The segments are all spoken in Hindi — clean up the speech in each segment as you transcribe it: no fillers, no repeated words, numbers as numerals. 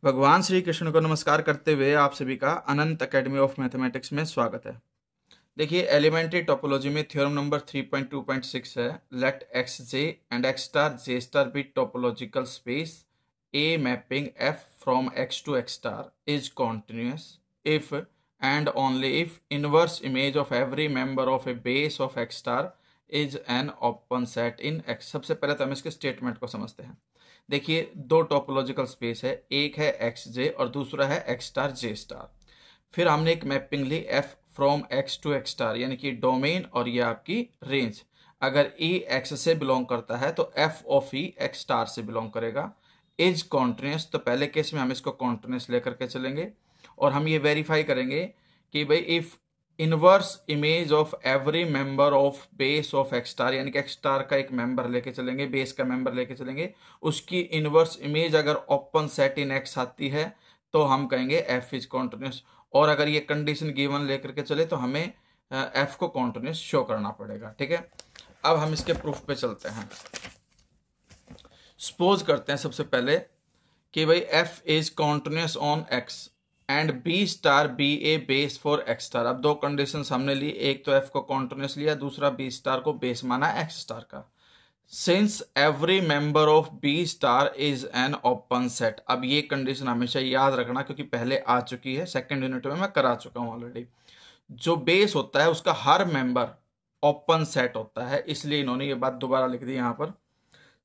भगवान श्री कृष्ण को नमस्कार करते हुए आप सभी का अनंत एकेडमी ऑफ मैथमेटिक्स में स्वागत है। देखिए, एलिमेंट्री टोपोलॉजी में थ्योरम नंबर 3.2.6 है, let X J and X star J star be topological space a mapping F from X to X star is continuous if and only if inverse image of every member of a base of X star is an open set in X. सबसे पहले तो हम इसके स्टेटमेंट को समझते हैं। देखिए, दो टोपोलॉजिकल स्पेस है, एक है एक्स जे और दूसरा है एक्स स्टार जे स्टार। फिर हमने एक मैपिंग ली F from X to X star, यानी कि डोमेन और ये आपकी रेंज। अगर ई एक्स से बिलोंग करता है तो F of E x star से बिलोंग करेगा। इज कॉन्टिन्यूस, तो पहले केस में हम इसको कॉन्टिन्यूस लेकर के चलेंगे और हम ये वेरीफाई करेंगे कि भाई if inverse image of every member of base of X star, यानी कि एक्स स्टार का एक मेंबर लेके चलेंगे, बेस का मेंबर लेके चलेंगे, उसकी इनवर्स इमेज अगर ओपन सेट इन एक्स आती है तो हम कहेंगे एफ इज कॉन्टिन्यूस। और अगर ये कंडीशन गिवन लेकर के चले तो हमें एफ को कॉन्टिन्यूस शो करना पड़ेगा। ठीक है, अब हम इसके प्रूफ पे चलते हैं। सपोज करते हैं सबसे पहले कि भाई F is continuous on X and B star be a base for X star. अब दो कंडीशन हमने ली, एक तो एफ को कॉन्टिन्यूस लिया, दूसरा बी स्टार को बेस माना एक्स स्टार का। Since every member of B star is an open set. अब ये कंडीशन हमेशा याद रखना क्योंकि पहले आ चुकी है, सेकंड यूनिट में मैं करा चुका हूं ऑलरेडी। जो बेस होता है उसका हर मेंबर ओपन सेट होता है, इसलिए इन्होंने ये बात दोबारा लिख दी यहां पर।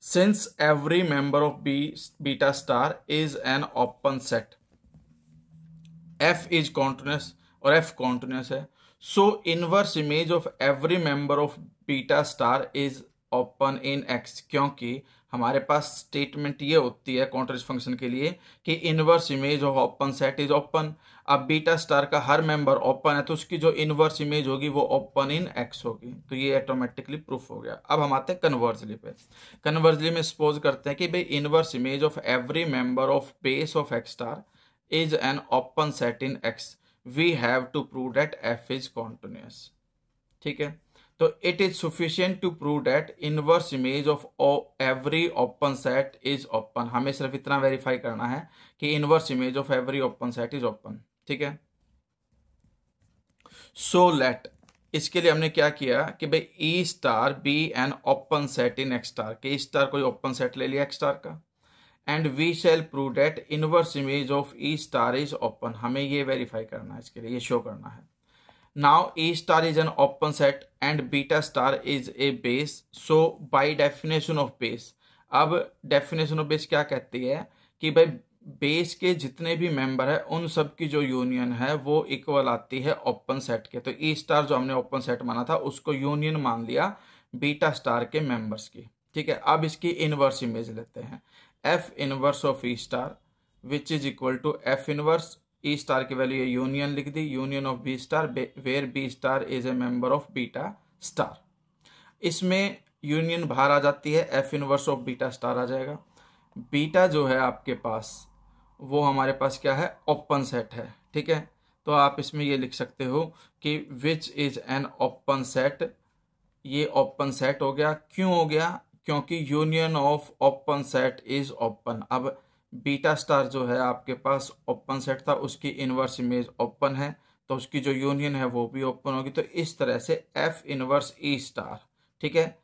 Since every member of beta star is an open set, F is continuous और एफ कॉन्टिन्यूस है, सो inverse image of every member of beta star is open in x. क्योंकि हमारे पास स्टेटमेंट ये होती है कॉन्टिन्यूस फंक्शन के लिए कि inverse image of open set is open. अब बीटा स्टार का हर मेंबर ओपन है तो उसकी जो इनवर्स इमेज होगी वो ओपन इन एक्स होगी, तो ये ऑटोमेटिकली प्रूफ हो गया। अब हम आते हैं कन्वर्जली पे। कन्वर्जली में सपोज करते हैं कि भाई inverse image of every member of base of X star is an open set in X, we have to prove that F is continuous। ठीक है, तो it is sufficient to prove that inverse image of every open set is open। हमें सिर्फ इतना वेरीफाई करना है कि inverse image of every open set is open। ठीक है, so let, इसके लिए हमने क्या किया कि भाई E star be an open set in X star, के स्टार कोई ओपन सेट ले लिया एक्स स्टार का, and we shall prove that inverse image of E star is open. हमें ये वेरीफाई करना है, इसके लिए ये शो करना है। Now E star is an open set and beta star is a base, so by definition of base. अब डेफिनेशन ऑफ बेस क्या कहती है कि भाई बेस के जितने भी मेंबर है उन सब की जो यूनियन है वो इक्वल आती है ओपन सेट के। तो ई स्टार जो हमने ओपन सेट माना था उसको यूनियन मान लिया बीटा स्टार के मेंबर्स की। ठीक है, अब इसकी इनवर्स इमेज लेते हैं, F inverse of E star which is equal to F inverse, E star की वैल्यू यूनियन लिख दी, union of B star where B star is a member of beta star. इसमें यूनियन बाहर आ जाती है, F inverse of beta star आ जाएगा। बीटा जो है आपके पास वो हमारे पास क्या है, ओपन सेट है। ठीक है, तो आप इसमें ये लिख सकते हो कि which is an open set. ये ओपन सेट हो गया, क्यों हो गया, क्योंकि union of open set is open. अब बीटा स्टार जो है आपके पास ओपन सेट था, उसकी इनवर्स इमेज ओपन है तो उसकी जो यूनियन है वो भी ओपन होगी। तो इस तरह से एफ इनवर्स ई स्टार, ठीक है,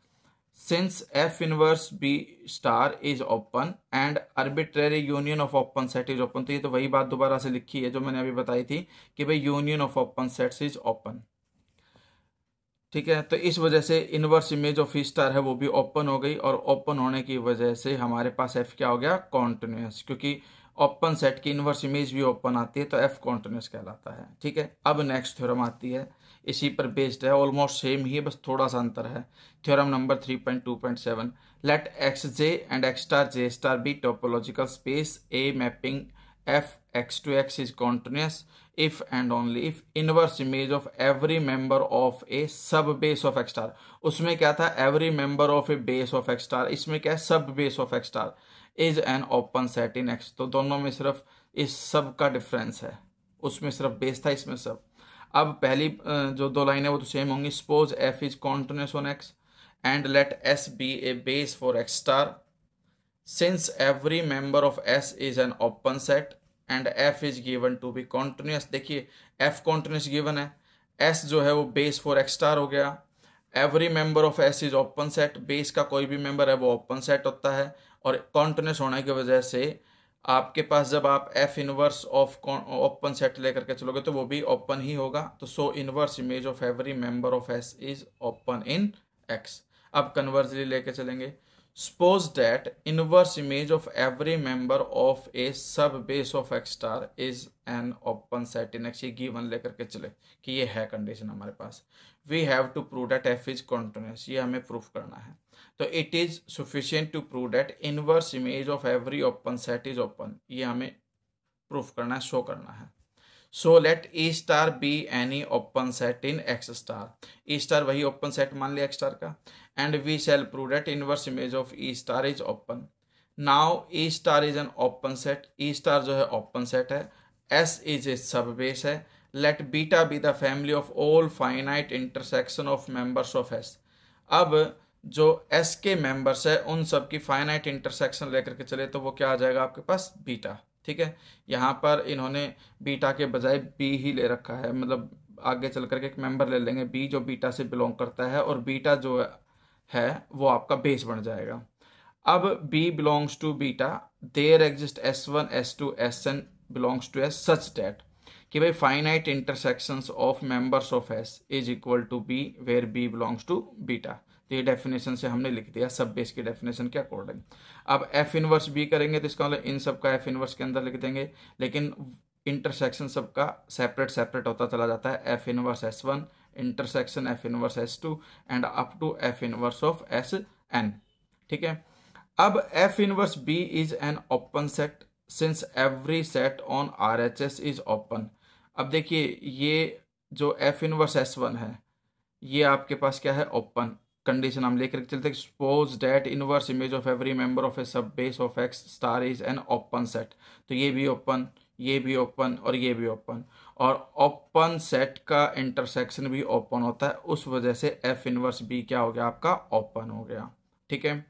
since F inverse B star is open and arbitrary union of open set is open. तो ये तो वही बात दोबारा से लिखी है जो मैंने अभी बताई थी कि भाई union of open sets is open. ठीक है, तो इस वजह से inverse image of E star है वो भी ओपन हो गई और ओपन होने की वजह से हमारे पास एफ क्या हो गया, कॉन्टिन्यूस, क्योंकि ओपन सेट की इनवर्स इमेज भी ओपन आती है तो एफ कॉन्टिन्यूस कहलाता है। ठीक है, अब नेक्स्ट थ्योरम आती है, इसी पर बेस्ड है, ऑलमोस्ट सेम ही है, बस थोड़ा सा अंतर है। Theorem number 3.2.7, let X J and X star J star be topological space a mapping F X to X is continuous if and only if inverse image of every member of a sub base of x star। उसमें क्या था, every member of a base of x star, इसमें क्या है, sub base of x star is an open set in x। तो दोनों में सिर्फ इस सब का डिफरेंस है, उसमें सिर्फ बेस था, इसमें सब। अब पहली जो दो लाइन है वो तो सेम होंगी। Suppose f is continuous on x and let s be a base for x star, since every member of s is an open set and F is given to be continuous. देखिए एफ कॉन्टिन्यूस गिवन है, एस जो है वो बेस फॉर एक्स स्टार हो गया, every member of S is open set, base का कोई भी मेंबर है वो ओपन सेट होता है, और कॉन्टिन्यूस होने की वजह से आपके पास जब आप F inverse of open set लेकर के चलोगे तो वो भी ओपन ही होगा। तो so inverse image of every member of S is open in X. अब कन्वर्सली लेके चलेंगे, suppose that inverse image of every member of a सब base of X star is an open set in X. ये गिवन लेकर के चले कि ये है कंडीशन हमारे पास, we have to prove that F is continuous, ये हमें प्रूफ करना है। तो it is sufficient to prove that inverse image of every open set is open, ये हमें प्रूफ करना है, शो करना है। So let E star be any open set in X star, E star वही ओपन सेट मान लिया एक्स स्टार का, and we shall prove that inverse image of E star is open. Now E star is an open set, E star जो है ओपन सेट है, एस इज ए सब बेस है, late beta be the family of all finite intersection of members of S. अब जो एस के मेंबर्स है उन सब की फाइनाइट इंटरसेक्शन लेकर के चले तो वो क्या आ जाएगा आपके पास, बीटा। ठीक है, यहाँ पर इन्होंने बीटा के बजाय बी ही ले रखा है, मतलब आगे चल करके एक मेंबर ले लेंगे बी जो बीटा से बिलोंग करता है, और बीटा जो है वो आपका बेस बन जाएगा। अब B belongs to beta, there exist S1 S2 Sn belongs to S such that कि भाई finite intersections of members of S is equal to B where B belongs to beta. तो ये डेफिनेशन से हमने लिख दिया सब बेस की डेफिनेशन के अकॉर्डिंग। अब एफ इनवर्स बी करेंगे तो इसका मतलब इन सब का एफ इनवर्स के अंदर लिख देंगे, लेकिन इंटरसेक्शन सबका सेपरेट सेपरेट होता चला जाता है, F inverse S1 intersection F inverse S2 and up to F inverse of Sn। ठीक है, अब F inverse B is an open set since every set on RHS is open. अब देखिए ये जो एफ इनवर्स S1 है ये आपके पास क्या है, ओपन। कंडीशन हम लेकर चलते हैं, suppose that inverse image of every member of a सब base of X star is an open set. तो ये भी ओपन, ये भी ओपन और ये भी ओपन, और ओपन सेट का इंटरसेक्शन भी ओपन होता है, उस वजह से एफ इनवर्स बी क्या हो गया आपका, ओपन हो गया। ठीक है,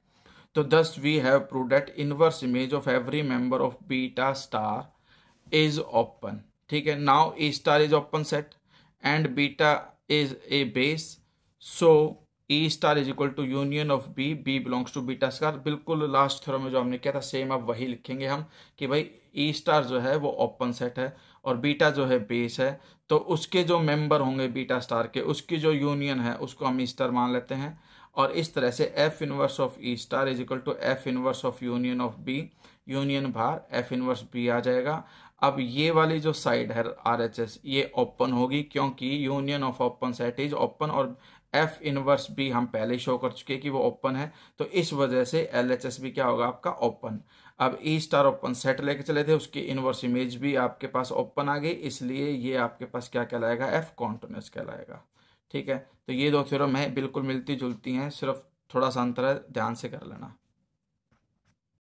तो thus we have prove that inverse image of every member of beta star is open. ठीक है, now E star is open set and beta is a base, so E star is equal to union of B, B belongs to beta star. बिल्कुल लास्ट थ्योरम में जो हमने किया था सेम अब वही लिखेंगे हम कि भाई ई स्टार जो है वो ओपन सेट है और बीटा जो है बेस है, तो उसके जो मेंबर होंगे बीटा स्टार के उसकी जो यूनियन है उसको हम ई स्टार मान लेते हैं, और इस तरह से F inverse of E star is equal to F inverse of union of B, union बाहर एफ इनवर्स बी आ जाएगा। अब ये वाली जो साइड है RHS ये ओपन होगी क्योंकि union of open set is open, और एफ इनवर्स बी हम पहले ही शो कर चुके कि वो ओपन है, तो इस वजह से LHS भी क्या होगा आपका, ओपन। अब ई स्टार ओपन सेट लेके चले थे, उसकी इनवर्स इमेज भी आपके पास ओपन आ गई, इसलिए ये आपके पास क्या कहलाएगा, एफ कॉन्टिन्यूस कहलाएगा। ठीक है, तो ये दो थ्योरम है बिल्कुल मिलती जुलती हैं, सिर्फ थोड़ा सा अंतर है, ध्यान से कर लेना।